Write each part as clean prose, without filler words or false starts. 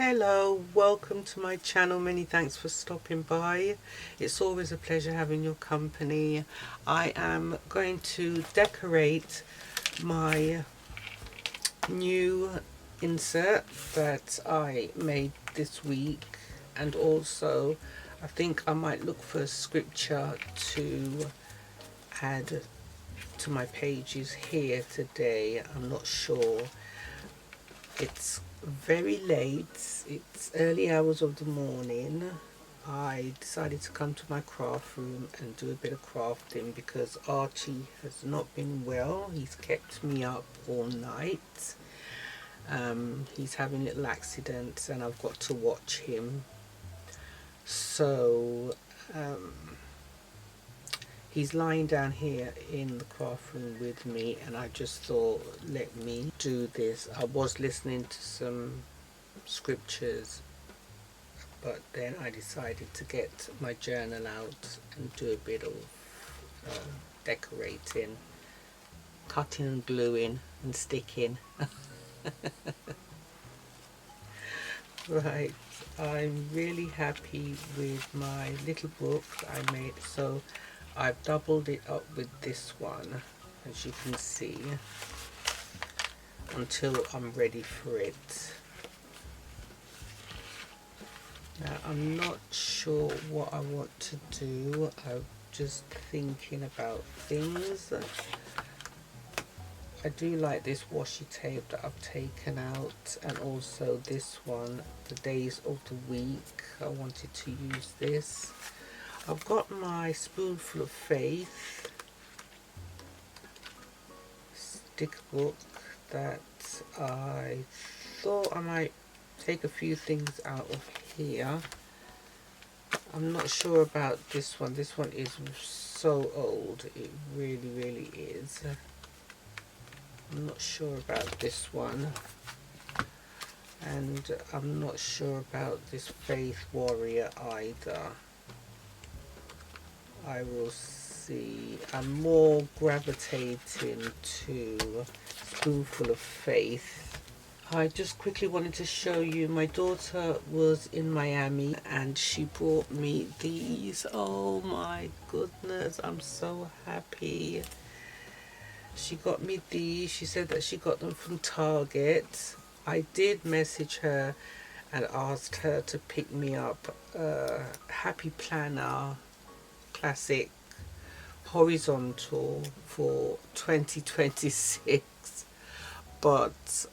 Hello, welcome to my channel. Many thanks for stopping by. It's always a pleasure having your company. I am going to decorate my new insert that I made this week, and also I think I might look for a scripture to add to my pages here today. I'm not sure. It's very late, it's early hours of the morning. I decided to come to my craft room and do a bit of crafting because Archie has not been well. He's kept me up all night. He's having little accidents and I've got to watch him. So he's lying down here in the craft room with me, and I just thought, let me do this. I was listening to some scriptures, but then I decided to get my journal out and do a bit of decorating, cutting and gluing and sticking. Right, I'm really happy with my little book I made. So I've doubled it up with this one, as you can see, until I'm ready for it. Now I'm not sure what I want to do. I'm just thinking about things. I do like this washi tape that I've taken out, and also this one, the days of the week. I wanted to use this. I've got my Spoonful of Faith sticker book that I thought I might take a few things out of here. I'm not sure about this one. This one is so old. It really is. I'm not sure about this one. And I'm not sure about this Faith Warrior either. I will see. I'm more gravitating to Spoonful of Faith. I just quickly wanted to show you, my daughter was in Miami and she brought me these. Oh my goodness, I'm so happy. She got me these. She said that she got them from Target. I did message her and asked her to pick me up a Happy Planner Classic Horizontal for 2026, but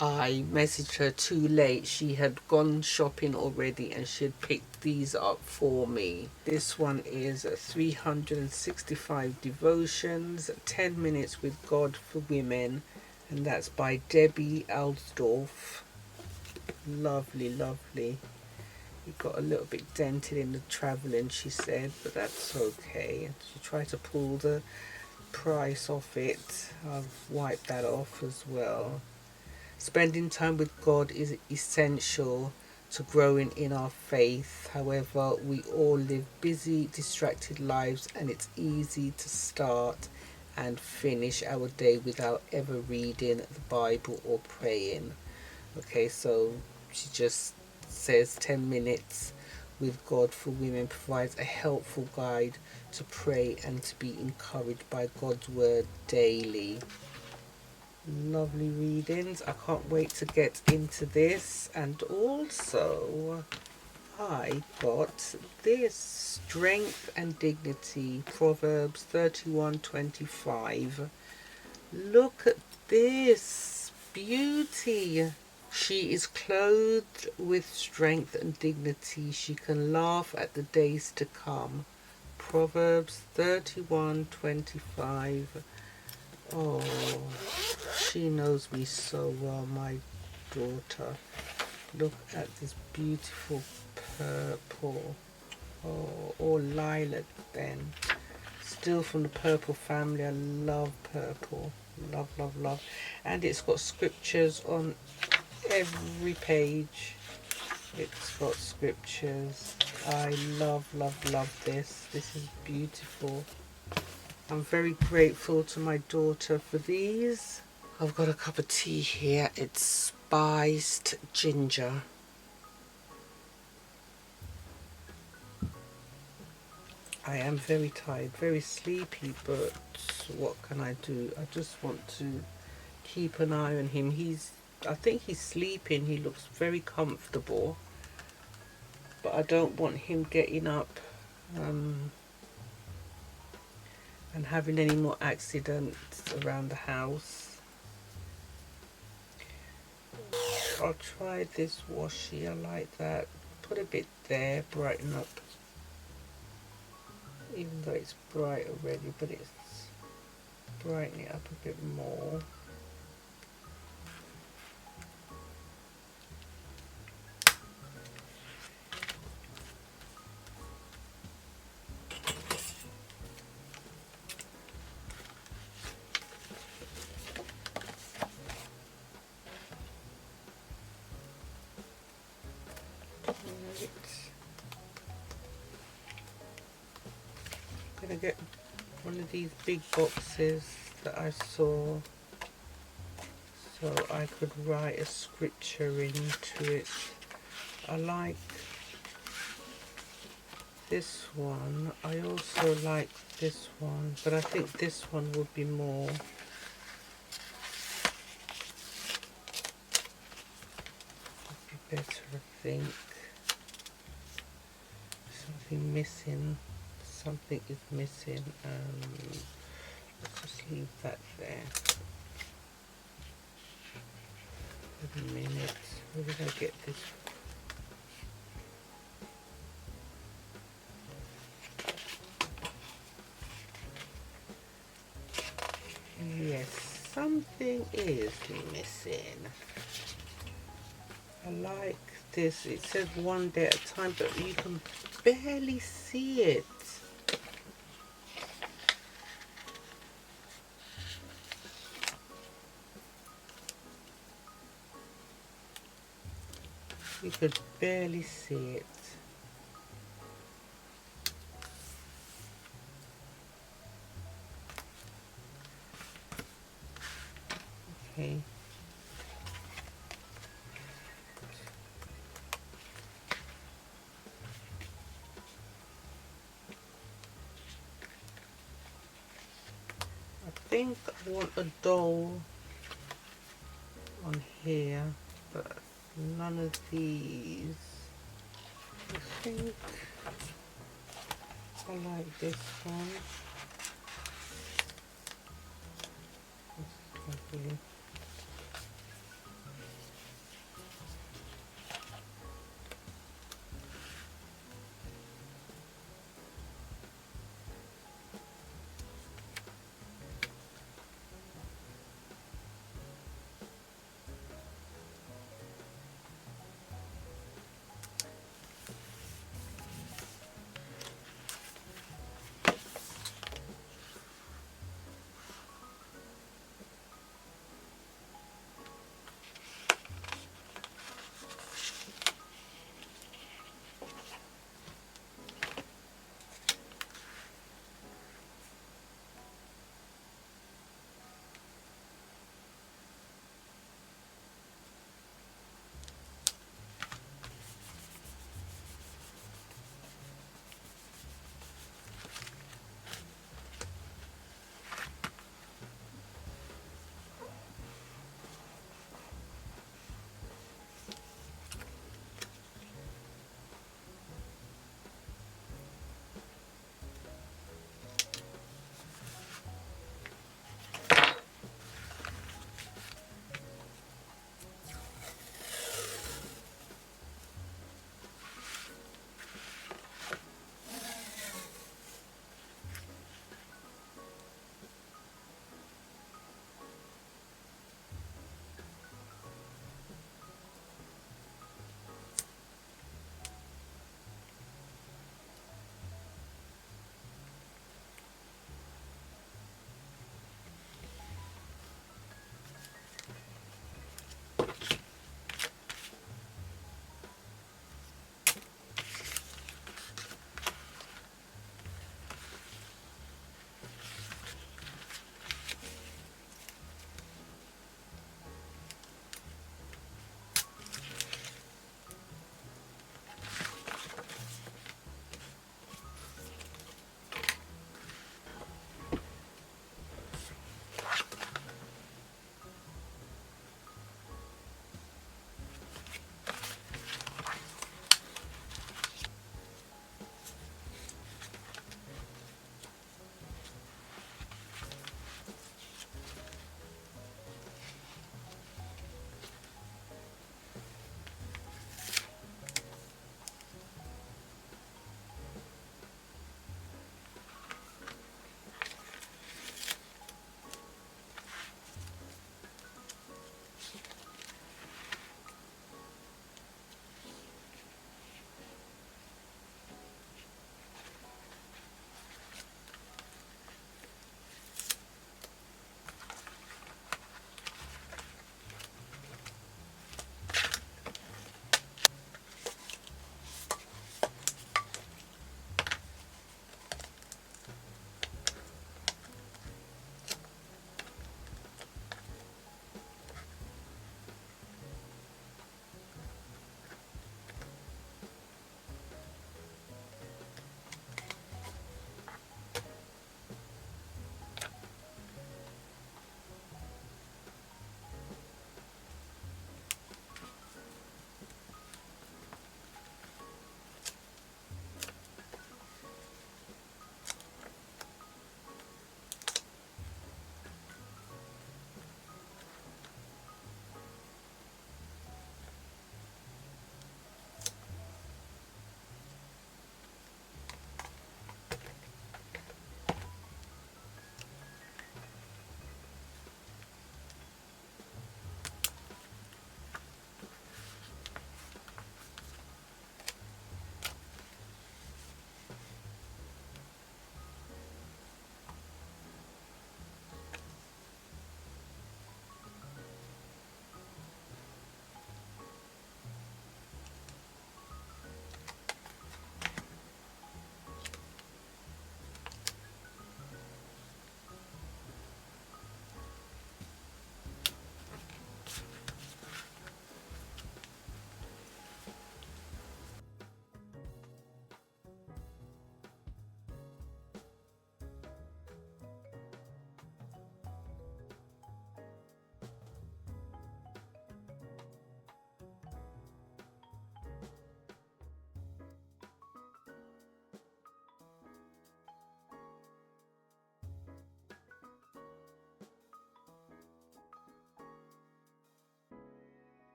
I messaged her too late. She had gone shopping already and she had picked these up for me. This one is 365 Devotions, 10 Minutes with God for Women, and that's by Debbie Alsdorf. Lovely. It got a little bit dented in the travelling, she said, but that's okay. She tried to pull the price off it. I've wiped that off as well. Spending time with God is essential to growing in our faith. However, we all live busy, distracted lives, and it's easy to start and finish our day without ever reading the Bible or praying. Okay, so she just says 10 minutes with God for women provides a helpful guide to pray and to be encouraged by God's word daily. Lovely readings. I can't wait to get into this. And also I got this, Strength and Dignity, Proverbs 31:25. Look at this beauty. She is clothed with strength and dignity. She can laugh at the days to come. Proverbs 31:25. Oh, she knows me so well, my daughter. Look at this beautiful purple. Oh, or lilac then. Still from the purple family. I love purple. Love. And it's got scriptures on every page. It's got scriptures. I love this. This is beautiful. I'm very grateful to my daughter for these. I've got a cup of tea here. It's spiced ginger. I am very tired, very sleepy, but what can I do? I just want to keep an eye on him. I think he's sleeping. He looks very comfortable, but I don't want him getting up and having any more accidents around the house. I'll try this washi. I like that. Put a bit there, brighten up, even though it's bright already, but it's brighten it up a bit more. I'm gonna get one of these big boxes that I saw so I could write a scripture into it. I like this one. I also like this one, but I think this one would be more. Would be better, I think. Something missing. Something is missing. Let's just leave that there. Wait a minute. Where did I get this? Yes, something is missing. I like this. It says one day at a time, but you can barely see it. You could barely see it. Okay. I think I want a doll on here, but none of these. I think I like this one. This is lovely.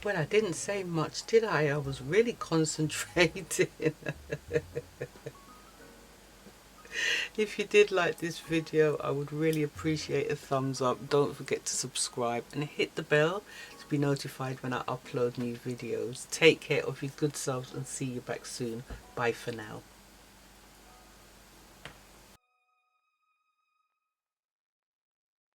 Well, I didn't say much, did I? I was really concentrating. If you did like this video, I would really appreciate a thumbs up. Don't forget to subscribe and hit the bell to be notified when I upload new videos. Take care of your good selves and see you back soon. Bye for now.